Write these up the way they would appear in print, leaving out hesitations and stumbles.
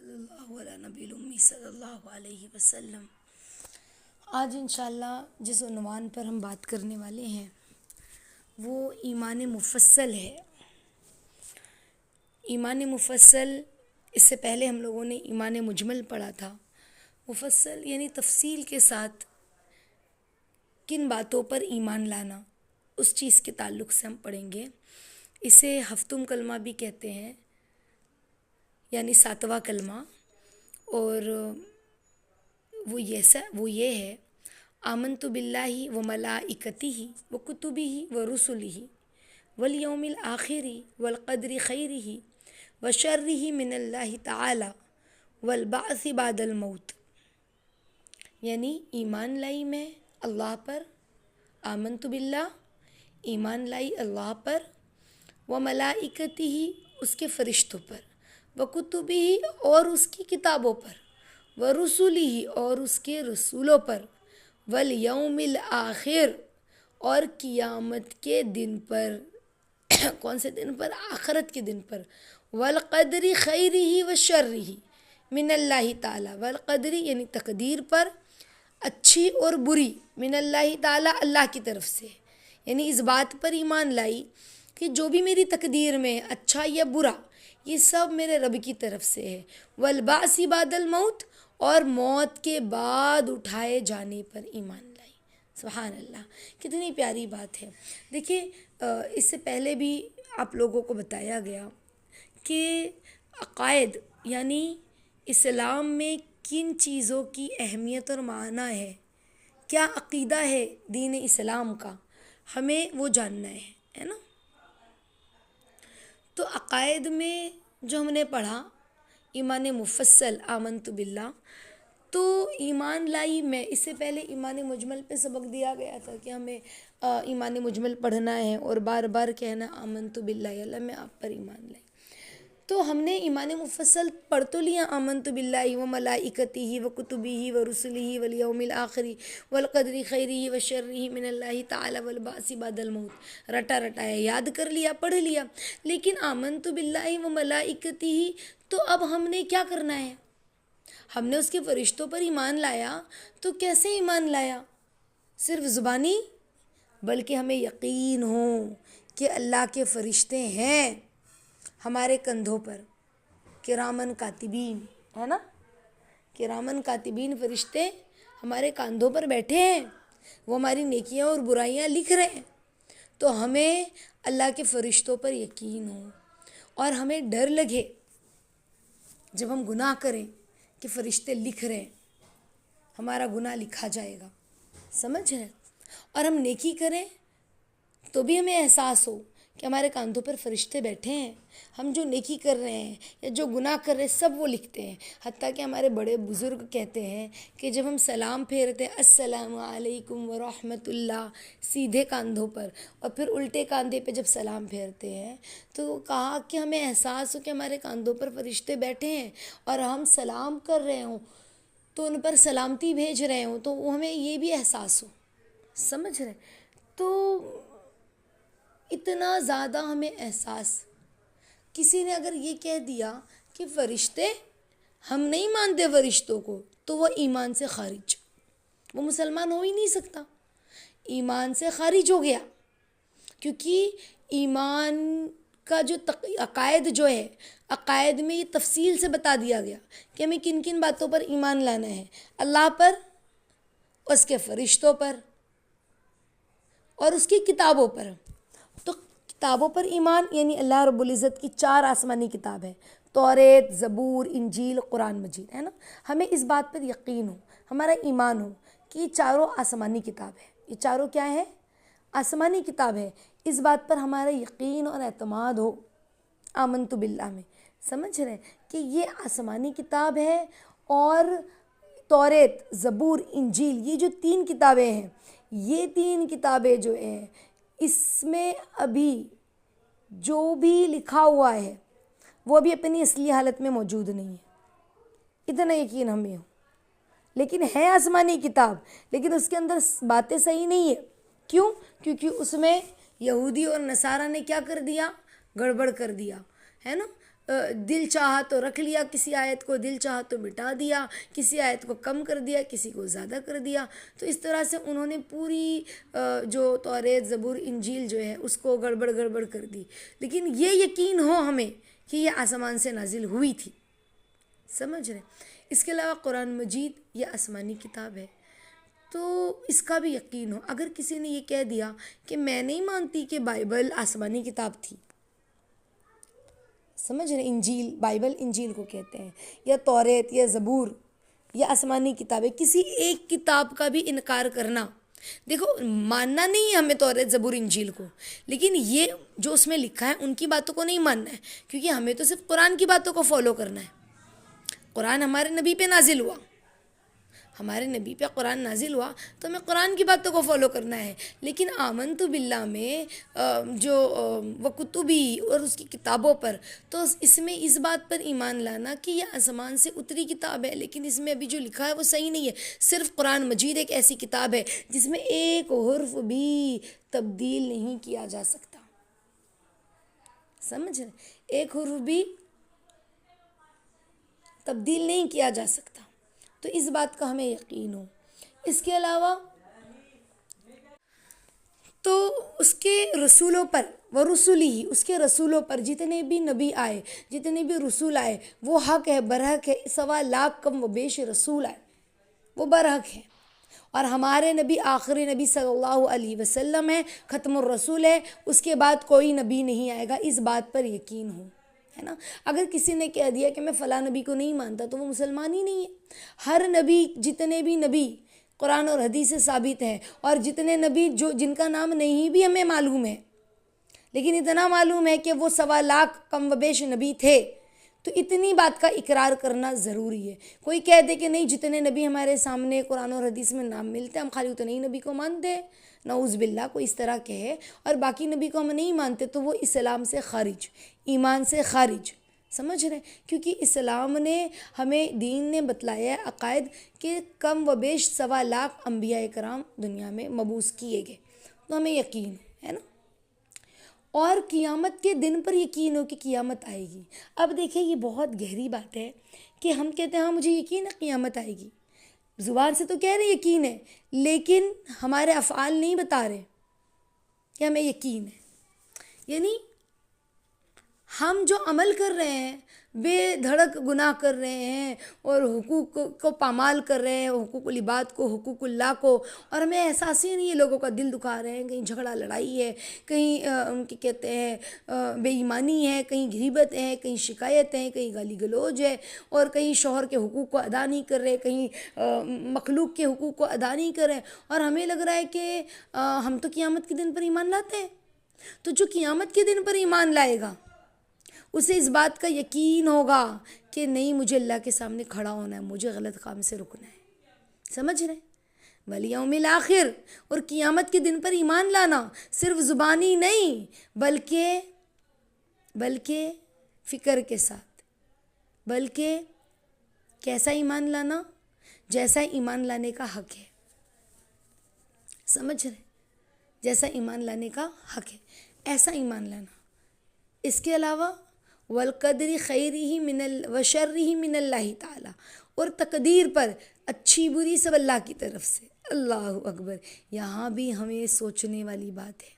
صلی اللہ علیہ نبی الامی صلی اللہ علیہ وسلم۔ آج انشاءاللہ جس عنوان پر ہم بات کرنے والے ہیں وہ ایمان مفصل ہے۔ ایمان مفصل، اس سے پہلے ہم لوگوں نے ایمان مجمل پڑھا تھا۔ مفصل یعنی تفصیل کے ساتھ کن باتوں پر ایمان لانا، اس چیز کے تعلق سے ہم پڑھیں گے۔ اسے ہفتم کلمہ بھی کہتے ہیں، یعنی 7واں کلمہ، اور وہ یہ ہے آمنت باللہ و ملائکتہ و کتبہ و رسلہ والیوم الآخر والقدر خیرہ و شرہ من اللہ تعالی والبعث بعد الموت۔ یعنی ایمان لائی میں اللہ پر، آمنت باللہ، ایمان لائی اللہ پر، و ملائکتہ، اس کے فرشتوں پر، و کتبہ، اور اس کی کتابوں پر، و رسلہ، اور اس کے رسولوں پر، والیوم الآخر، اور قیامت کے دن پر۔ کون سے دن پر؟ آخرت کے دن پر۔ والقدر خیرہ و شرہ من اللہ تعالی، والقدر یعنی تقدیر پر، اچھی اور بری، من اللہ تعالی، اللہ کی طرف سے۔ یعنی اس بات پر ایمان لائی کہ جو بھی میری تقدیر میں اچھا یا برا، یہ سب میرے رب کی طرف سے ہے۔ والبعث بعد الموت، اور موت کے بعد اٹھائے جانے پر ایمان لائی۔ سبحان اللہ، کتنی پیاری بات ہے۔ دیکھیں، اس سے پہلے بھی آپ لوگوں کو بتایا گیا کہ عقائد یعنی اسلام میں کن چیزوں کی اہمیت اور معنی ہے، کیا عقیدہ ہے دین اسلام کا، ہمیں وہ جاننا ہے نا۔ تو عقائد میں جو ہم نے پڑھا ایمان مفصل، آمنت باللہ، تو ایمان لائی میں، اس سے پہلے ایمان مجمل پہ سبق دیا گیا تھا کہ ہمیں ایمان مجمل پڑھنا ہے اور بار بار کہنا آمنت باللہ، اللہ میں آپ پر ایمان لائی۔ تو ہم نے ایمان مفصل پڑھ تو لیا، آمنت باللہ و ملائکتہ و کتبہ و رسلہ والیوم الآخر والقدر خیرہ و شرہ من اللہ تعالی والبعث بعد الموت، رٹا رٹایا یاد کر لیا، پڑھ لیا۔ لیکن آمنت باللہ و ملائکتہ، تو اب ہم نے کیا کرنا ہے؟ ہم نے اس کے فرشتوں پر ایمان لایا، تو کیسے ایمان لایا؟ صرف زبانی، بلکہ ہمیں یقین ہو کہ اللہ کے فرشتے ہیں ہمارے کندھوں پر، کرامن کاتبین، ہے نا، کرامن کاتبین فرشتے ہمارے کاندھوں پر بیٹھے ہیں، وہ ہماری نیکیاں اور برائیاں لکھ رہے ہیں۔ تو ہمیں اللہ کے فرشتوں پر یقین ہو اور ہمیں ڈر لگے جب ہم گناہ کریں کہ فرشتے لکھ رہے ہیں، ہمارا گناہ لکھا جائے گا، سمجھ رہے ہیں؟ اور ہم نیکی کریں تو بھی ہمیں احساس ہو کہ ہمارے کاندھوں پر فرشتے بیٹھے ہیں، ہم جو نیکی کر رہے ہیں یا جو گناہ کر رہے ہیں سب وہ لکھتے ہیں۔ حتیٰ کہ ہمارے بڑے بزرگ کہتے ہیں کہ جب ہم سلام پھیرتے ہیں السلام علیکم ورحمۃ اللہ سیدھے کاندھوں پر، اور پھر الٹے کاندھے پہ جب سلام پھیرتے ہیں، تو کہا کہ ہمیں احساس ہو کہ ہمارے کاندھوں پر فرشتے بیٹھے ہیں اور ہم سلام کر رہے ہوں تو ان پر سلامتی بھیج رہے ہوں، تو ہمیں یہ بھی احساس ہو، سمجھ رہے؟ تو اتنا زیادہ ہمیں احساس، کسی نے اگر یہ کہہ دیا کہ فرشتے، ہم نہیں مانتے فرشتوں کو، تو وہ ایمان سے خارج، وہ مسلمان ہو ہی نہیں سکتا، ایمان سے خارج ہو گیا۔ کیونکہ ایمان کا جو عقائد جو ہے، عقائد میں یہ تفصیل سے بتا دیا گیا کہ ہمیں کن کن باتوں پر ایمان لانا ہے، اللہ پر، اس کے فرشتوں پر، اور اس کی کتابوں پر۔ تو کتابوں پر ایمان یعنی اللہ رب العزت کی 4 آسمانی کتاب ہے، توریت، زبور، انجیل، قرآن مجید، ہے نا۔ ہمیں اس بات پر یقین ہو، ہمارا ایمان ہو کہ یہ چاروں آسمانی کتاب ہے، یہ چاروں کیا ہے؟ آسمانی کتاب ہے، اس بات پر ہمارا یقین اور اعتماد ہو آمنت باللہ میں، سمجھ رہے ہیں کہ یہ آسمانی کتاب ہے، اور توریت، زبور، انجیل، یہ جو 3 کتابیں ہیں، یہ 3 کتابیں جو ہیں، اس میں ابھی جو بھی لکھا ہوا ہے وہ ابھی اپنی اصلی حالت میں موجود نہیں ہے، اتنا یقین ہمیں ہو۔ لیکن ہے آسمانی کتاب، لیکن اس کے اندر باتیں صحیح نہیں ہے، کیوں؟ کیونکہ اس میں یہودی اور نصارہ نے کیا کر دیا؟ گڑبڑ کر دیا، ہے نا۔ دل چاہا تو رکھ لیا کسی آیت کو، دل چاہا تو مٹا دیا، کسی آیت کو کم کر دیا، کسی کو زیادہ کر دیا. تو اس طرح سے انہوں نے پوری جو توریت، زبور، انجیل جو ہے اس کو گڑبڑ گڑبڑ کر دی. لیکن یہ یقین ہو ہمیں کہ یہ آسمان سے نازل ہوئی تھی. سمجھ رہے؟ اس کے علاوہ قرآن مجید یہ آسمانی کتاب ہے تو اس کا بھی یقین ہو. اگر کسی نے یہ کہہ دیا کہ میں نہیں مانتی کہ بائبل آسمانی کتاب تھی، سمجھ رہے؟ انجیل، بائبل انجیل کو کہتے ہیں، یا توریت یا زبور یا آسمانی کتابیں، کسی ایک کتاب کا بھی انکار کرنا. دیکھو ماننا نہیں ہے ہمیں توریت، زبور، انجیل کو، لیکن یہ جو اس میں لکھا ہے ان کی باتوں کو نہیں ماننا ہے، کیونکہ ہمیں تو صرف قرآن کی باتوں کو فالو کرنا ہے. قرآن ہمارے نبی پہ نازل ہوا، ہمارے نبی پہ قرآن نازل ہوا تو ہمیں قرآن کی باتوں کو فالو کرنا ہے. لیکن آمنت باللہ میں جو وہ کتبی اور اس کی کتابوں پر، تو اس میں اس بات پر ایمان لانا کہ یہ آسمان سے اتری کتاب ہے، لیکن اس میں ابھی جو لکھا ہے وہ صحیح نہیں ہے. صرف قرآن مجید ایک ایسی کتاب ہے جس میں ایک حرف بھی تبدیل نہیں کیا جا سکتا. سمجھ رہے؟ ایک حرف بھی تبدیل نہیں کیا جا سکتا. تو اس بات کا ہمیں یقین ہو. اس کے علاوہ تو اس کے رسولوں پر، ورسولہ، اس کے رسولوں پر جتنے بھی نبی آئے، جتنے بھی رسول آئے، وہ حق ہے، برحق ہے. 1.25 کم و بیش رسول آئے، وہ برحق ہے. اور ہمارے نبی آخری نبی صلی اللہ علیہ وسلم ہے، ختم الرسول ہے، اس کے بعد کوئی نبی نہیں آئے گا. اس بات پر یقین ہو، ہے نا. اگر کسی نے کہہ دیا کہ میں فلاں نبی کو نہیں مانتا تو وہ مسلمان ہی نہیں ہے. ہر نبی، جتنے بھی نبی قرآن اور حدیث سے ثابت ہیں، اور جتنے نبی جن کا نام نہیں بھی ہمیں معلوم ہے، لیکن اتنا معلوم ہے کہ وہ 1.25 کم و بیش نبی تھے، تو اتنی بات کا اقرار کرنا ضروری ہے. کوئی کہہ دے کہ نہیں جتنے نبی ہمارے سامنے قرآن اور حدیث میں نام ملتے ہیں ہم خالی اتنے ہی نبی کو مانتے ہیں، نعوذ باللہ کوئی اس طرح کہے اور باقی نبی کو ہم نہیں مانتے، تو وہ اسلام سے خارج، ایمان سے خارج. سمجھ رہے ہیں؟ کیونکہ اسلام نے ہمیں، دین نے بتلایا ہے عقائد کہ کم و بیش 1.25 انبیاء کرام دنیا میں مبعوث کیے گئے. تو ہمیں یقین ہے نا. اور قیامت کے دن پر یقین ہو کہ قیامت آئے گی. اب دیکھیں یہ بہت گہری بات ہے کہ ہم کہتے ہیں ہاں مجھے یقین ہے قیامت آئے گی، زبان سے تو کہہ رہے یقین ہے، لیکن ہمارے افعال نہیں بتا رہے کہ ہمیں یقین ہے. یعنی ہم جو عمل کر رہے ہیں، بے دھڑک گناہ کر رہے ہیں اور حقوق کو پامال کر رہے ہیں، حقوق العباد کو، حقوق اللہ کو، اور ہمیں احساس ہی نہیں ہے، لوگوں کا دل دکھا رہے ہیں. کہیں جھگڑا لڑائی ہے، کہیں ان کی کہتے ہیں بے ایمانی ہے، کہیں غیبت ہے، کہیں شکایت ہے، کہیں گالی گلوج ہے، اور کہیں شوہر کے حقوق کو ادا نہیں کر رہے، کہیں مخلوق کے حقوق کو ادا نہیں کر رہے، اور ہمیں لگ رہا ہے کہ ہم تو قیامت کے دن پر ایمان لاتے ہیں. تو جو قیامت کے دن پر ایمان لائے گا اسے اس بات کا یقین ہوگا کہ نہیں مجھے اللہ کے سامنے کھڑا ہونا ہے، مجھے غلط کام سے رکنا ہے. سمجھ رہے؟ والیوم الآخر، اور قیامت کے دن پر ایمان لانا صرف زبانی نہیں بلکہ فکر کے ساتھ. بلکہ کیسا ایمان لانا؟ جیسا ایمان لانے کا حق ہے. سمجھ رہے؟ جیسا ایمان لانے کا حق ہے ایسا ایمان لانا. اس کے علاوہ والقدر خیرہ وشرہ من اللہ تعالی، اور تقدیر پر اچھی بری سب اللہ کی طرف سے. اللہ اکبر. یہاں بھی ہمیں سوچنے والی بات ہے.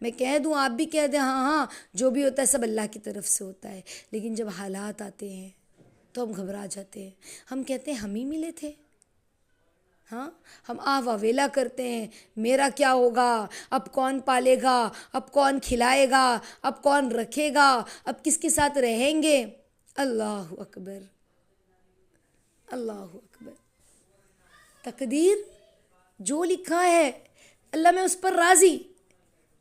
میں کہہ دوں، آپ بھی کہہ دیں ہاں ہاں جو بھی ہوتا ہے سب اللہ کی طرف سے ہوتا ہے، لیکن جب حالات آتے ہیں تو ہم گھبرا جاتے ہیں. ہم کہتے ہیں ہم ہی ملے تھے، ہاں ہم واویلا کرتے ہیں میرا کیا ہوگا، اب کون پالے گا، اب کون کھلائے گا، اب کون رکھے گا، اب کس کے ساتھ رہیں گے. اللہ اکبر، اللہ اکبر. تقدیر جو لکھا ہے اللہ میں اس پر راضی،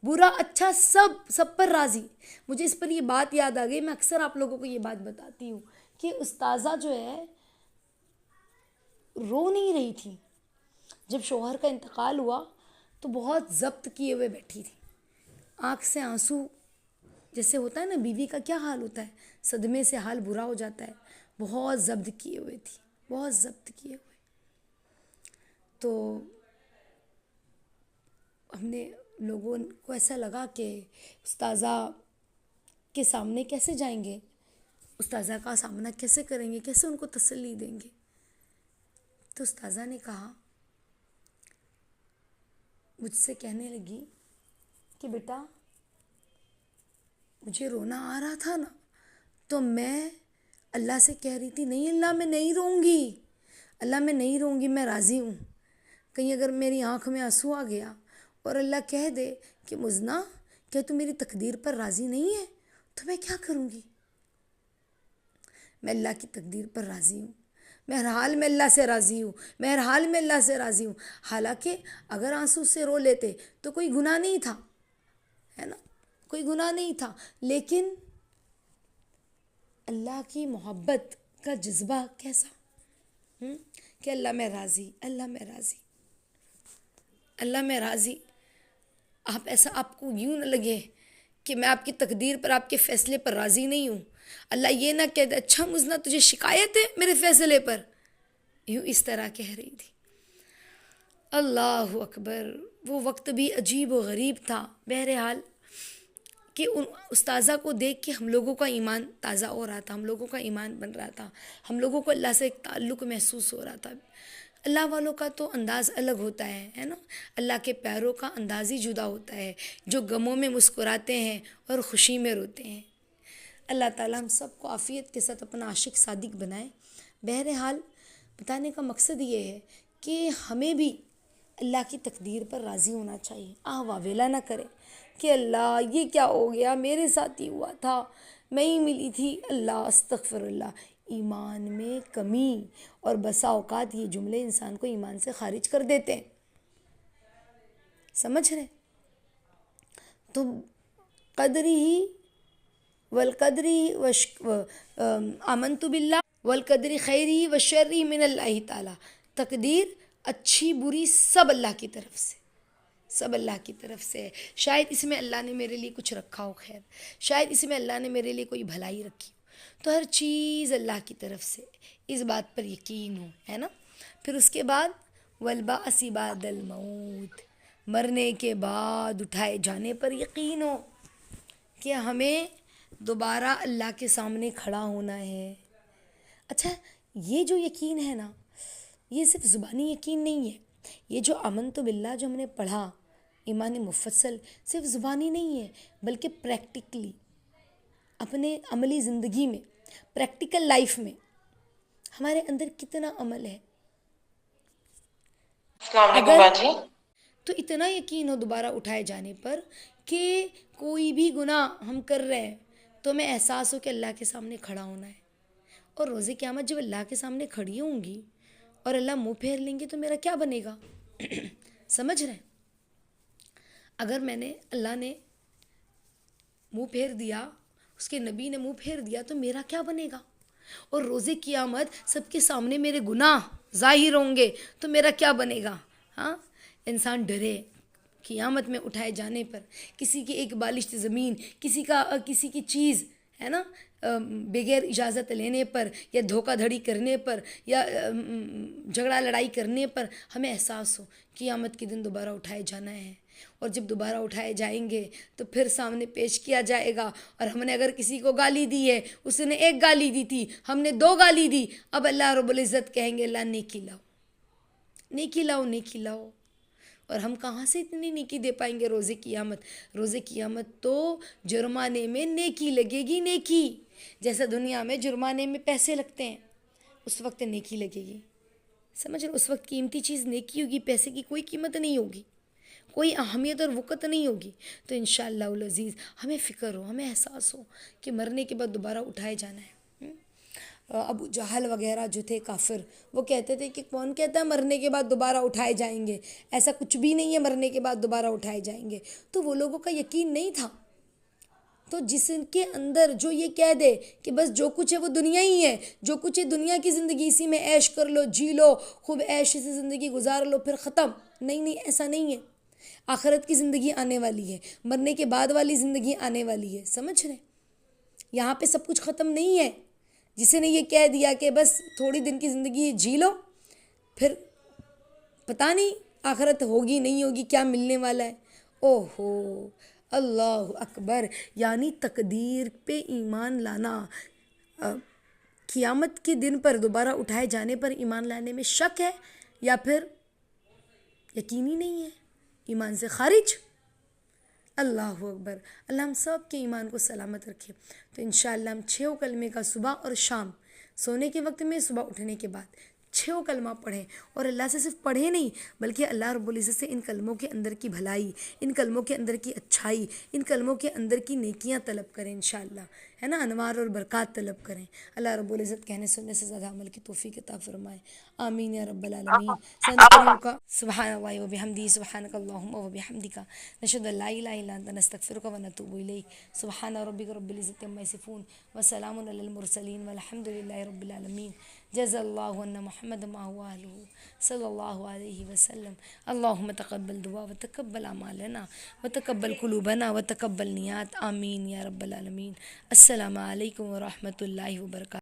برا اچھا سب پر راضی. مجھے اس پر یہ بات یاد آ گئی، میں اکثر آپ لوگوں کو یہ بات بتاتی ہوں کہ استاذہ جو ہے رو نہیں رہی تھی جب شوہر کا انتقال ہوا، تو بہت ضبط کیے ہوئے بیٹھی تھی، آنکھ سے آنسو. جیسے ہوتا ہے نا بیوی کا کیا حال ہوتا ہے، صدمے سے حال برا ہو جاتا ہے. بہت ضبط کیے ہوئے تھی، بہت ضبط کیے ہوئے. تو ہم نے لوگوں کو ایسا لگا کہ استاذہ کے سامنے کیسے جائیں گے، استاذہ کا سامنا کیسے کریں گے، کیسے ان کو تسلی دیں گے؟ تو استاذہ نے کہا، مجھ سے کہنے لگی کہ بیٹا مجھے رونا آ رہا تھا نا، تو میں اللہ سے کہہ رہی تھی، نہیں اللہ میں نہیں روں گی، اللہ میں نہیں روں گی، میں راضی ہوں۔ کہیں اگر میری آنکھ میں آنسو آ گیا اور اللہ کہہ دے کہ مزنہ کیا تو میری تقدیر پر راضی نہیں ہے، تو میں کیا کروں گی؟ میں اللہ کی تقدیر پر راضی ہوں، میں ہر حال میں اللہ سے راضی ہوں، میں ہر حال میں اللہ سے راضی ہوں۔ حالانکہ اگر آنسو سے رو لیتے تو کوئی گناہ نہیں تھا، ہے نا، کوئی گناہ نہیں تھا، لیکن اللہ کی محبت کا جذبہ کیسا، کہ اللہ میں راضی، اللہ میں راضی، اللہ میں راضی۔ آپ ایسا آپ کو یوں نہ لگے کہ میں آپ کی تقدیر پر، آپ کے فیصلے پر راضی نہیں ہوں۔ اللہ یہ نہ کہہ دے اچھا مزنہ تجھے شکایت ہے میرے فیصلے پر، یوں اس طرح کہہ رہی تھی۔ اللہ اکبر، وہ وقت بھی عجیب و غریب تھا۔ بہرحال کہ ان استاذہ کو دیکھ کے ہم لوگوں کا ایمان تازہ ہو رہا تھا، ہم لوگوں کا ایمان بن رہا تھا، ہم لوگوں کو اللہ سے ایک تعلق محسوس ہو رہا تھا۔ اللہ والوں کا تو انداز الگ ہوتا ہے نا، اللہ کے پیاروں کا انداز ہی جدا ہوتا ہے، جو غموں میں مسکراتے ہیں اور خوشی میں روتے ہیں۔ اللہ تعالیٰ ہم سب کو عافیت کے ساتھ اپنا عاشق صادق بنائے۔ بہرحال بتانے کا مقصد یہ ہے کہ ہمیں بھی اللہ کی تقدیر پر راضی ہونا چاہیے، واویلا نہ کرے کہ اللہ یہ کیا ہو گیا، میرے ساتھ ہی ہوا تھا، میں ہی ملی تھی۔ اللہ استغفر اللہ، ایمان میں کمی اور بسا اوقات یہ جملے انسان کو ایمان سے خارج کر دیتے ہیں، سمجھ رہے؟ تو قدری ہی والقدری آمنت باللہ والقدری خیری و شرری من اللہ تعالیٰ، تقدیر اچھی بری سب اللہ کی طرف سے، سب اللہ کی طرف سے ہے۔ شاید اس میں اللہ نے میرے لیے کچھ رکھا ہو خیر، شاید اس میں اللہ نے میرے لیے کوئی بھلائی رکھی ہو، تو ہر چیز اللہ کی طرف سے، اس بات پر یقین ہو، ہے نا۔ پھر اس کے بعد والبعث بعد الموت، مرنے کے بعد اٹھائے جانے پر یقین ہو کہ ہمیں دوبارہ اللہ کے سامنے کھڑا ہونا ہے۔ اچھا، یہ جو یقین ہے نا، یہ صرف زبانی یقین نہیں ہے، یہ جو آمنت باللہ جو ہم نے پڑھا، ایمان مفصل، صرف زبانی نہیں ہے بلکہ پریکٹیکلی اپنے عملی زندگی میں، پریکٹیکل لائف میں ہمارے اندر کتنا عمل ہے۔ السلام علیکم اگر باجی۔ تو اتنا یقین ہو دوبارہ اٹھائے جانے پر کہ کوئی بھی گناہ ہم کر رہے ہیں تو ہمیں احساس ہو کہ اللہ کے سامنے کھڑا ہونا ہے، اور روز قیامت جب اللہ کے سامنے کھڑی ہوں گی اور اللہ منہ پھیر لیں گے تو میرا کیا بنے گا؟ سمجھ رہے ہیں؟ اگر اللہ نے منہ پھیر دیا، اس کے نبی نے منہ پھیر دیا تو میرا کیا بنے گا؟ اور روز قیامت سب کے سامنے میرے گناہ ظاہر ہوں گے تو میرا کیا بنے گا؟ ہاں، انسان ڈرے قیامت میں اٹھائے جانے پر، کسی کی ایک بالشت زمین، کسی کی چیز، ہے نا، بغیر اجازت لینے پر یا دھوکہ دھڑی کرنے پر یا جھگڑا لڑائی کرنے پر ہمیں احساس ہو قیامت کے دن دوبارہ اٹھائے جانا ہے، اور جب دوبارہ اٹھائے جائیں گے تو پھر سامنے پیش کیا جائے گا، اور ہم نے اگر کسی کو گالی دی ہے، اس نے ایک گالی دی تھی، ہم نے 2 گالی دی، اب اللہ رب العزت کہیں گے اللہ نیکی لاؤ، نیکی لاؤ، نیکی لاؤ، اور ہم کہاں سے اتنی نیکی دے پائیں گے روز قیامت؟ روز قیامت تو جرمانے میں نیکی لگے گی، نیکی جیسا دنیا میں جرمانے میں پیسے لگتے ہیں، اس وقت نیکی لگے گی، سمجھ رہے؟ اس وقت قیمتی چیز نیکی ہوگی، پیسے کی کوئی قیمت نہیں ہوگی، کوئی اہمیت اور وقت نہیں ہوگی۔ تو انشاءاللہ العزیز ہمیں فکر ہو، ہمیں احساس ہو کہ مرنے کے بعد دوبارہ اٹھائے جانا ہے۔ ابو جہل وغیرہ جو تھے کافر، وہ کہتے تھے کہ کون کہتا ہے مرنے کے بعد دوبارہ اٹھائے جائیں گے، ایسا کچھ بھی نہیں ہے، مرنے کے بعد دوبارہ اٹھائے جائیں گے۔ تو وہ لوگوں کا یقین نہیں تھا۔ تو جس کے اندر جو یہ کہہ دے کہ بس جو کچھ ہے وہ دنیا ہی ہے، جو کچھ ہے دنیا کی زندگی، اسی میں عیش کر لو، جی لو، خوب عیش سے زندگی گزار لو، پھر ختم، نہیں، ایسا نہیں ہے۔ آخرت کی زندگی آنے والی ہے، مرنے کے بعد والی زندگی آنے والی ہے، سمجھ رہے؟ یہاں پہ سب کچھ ختم نہیں ہے۔ جس نے یہ کہہ دیا کہ بس تھوڑی دن کی زندگی جی لو، پھر پتہ نہیں آخرت ہوگی نہیں ہوگی، کیا ملنے والا ہے۔ اوہو، اللہ اکبر، یعنی تقدیر پہ ایمان لانا، قیامت کے دن پر دوبارہ اٹھائے جانے پر ایمان لانے میں شک ہے یا پھر یقینی نہیں ہے، ایمان سے خارج؟ اللہ اکبر، اللہ ہم سب کے ایمان کو سلامت رکھے۔ تو انشاءاللہ ہم 6 کلمے کا صبح اور شام سونے کے وقت میں، صبح اٹھنے کے بعد 6 کلمہ پڑھیں، اور اللہ سے صرف پڑھیں نہیں بلکہ اللہ رب العزت سے ان کلموں کے اندر کی بھلائی، ان کلموں کے اندر کی اچھائی، ان کلموں کے اندر کی نیکیاں طلب کریں انشاءاللہ، ہے نا، انوار اور برکات طلب کریں۔ اللہ رب العزت کہنے سننے سے زیادہ عمل کی توفیق عطا فرمائے، آمین یا رب العالمین۔ سنذکرک سبحان اللہ و بحمدہ، سبحانک اللہم و بحمدک، نشہد ان لا الہ الا انت، نستغفرک و نتوب الیک۔ سبحان ربک رب العزت عما یصفون وسلام علی المرسلین والحمد للہ رب العالمین۔ جزا اللہ عنا محمد ما هو اہلہ صلی اللہ علیہ وسلم۔ اللہم تقبل دعا و تقبل اعمالنا و تقبل قلوبنا و تقبل نیات، آمین یا رب العالمین۔ السلام علیکم ورحمۃ اللہ وبرکاتہ۔